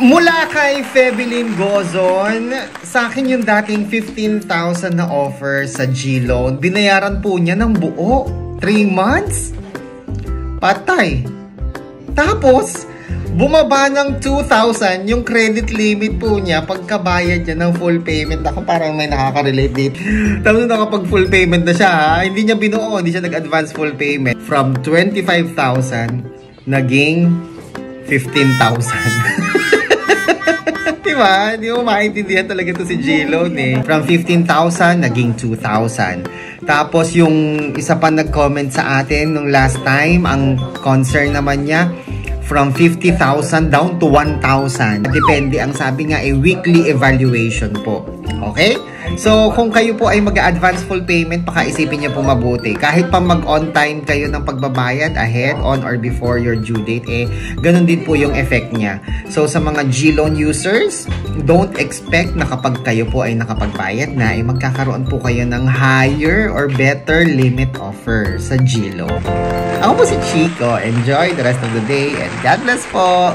Mula kay Febelin Gozon, sa akin yung dating 15,000 na offer sa G-Loan, binayaran po niya ng buo. 3 months? Patay. Tapos, bumaba ng 2,000 yung credit limit po niya pagkabayad niya ng full payment. Ako parang may nakaka-relate dito. Tapos nakapag full payment na siya ha. Hindi niya binuo, hindi siya nag-advance full payment. From 25,000, naging 15,000. Diba? Hindi mo maintindihan talaga ito si G-Loan eh. From 15,000, naging 2,000. Tapos yung isa pa nag-comment sa atin nung last time, ang concern naman niya, from 50,000 down to 1,000. Depende, ang sabi nga ay weekly evaluation po. Okay? So, kung kayo po ay mag-advance full payment, pakaisipin niyo po mabuti. Kahit pa mag-on time kayo ng pagbabayad ahead, on or before your due date, ganun din po yung effect niya. So, sa mga G-Loan users, don't expect na kapag kayo po ay nakapagbayad na, magkakaroon po kayo ng higher or better limit offer sa G-Loan. Ako po si Chico. Enjoy the rest of the day and God bless po!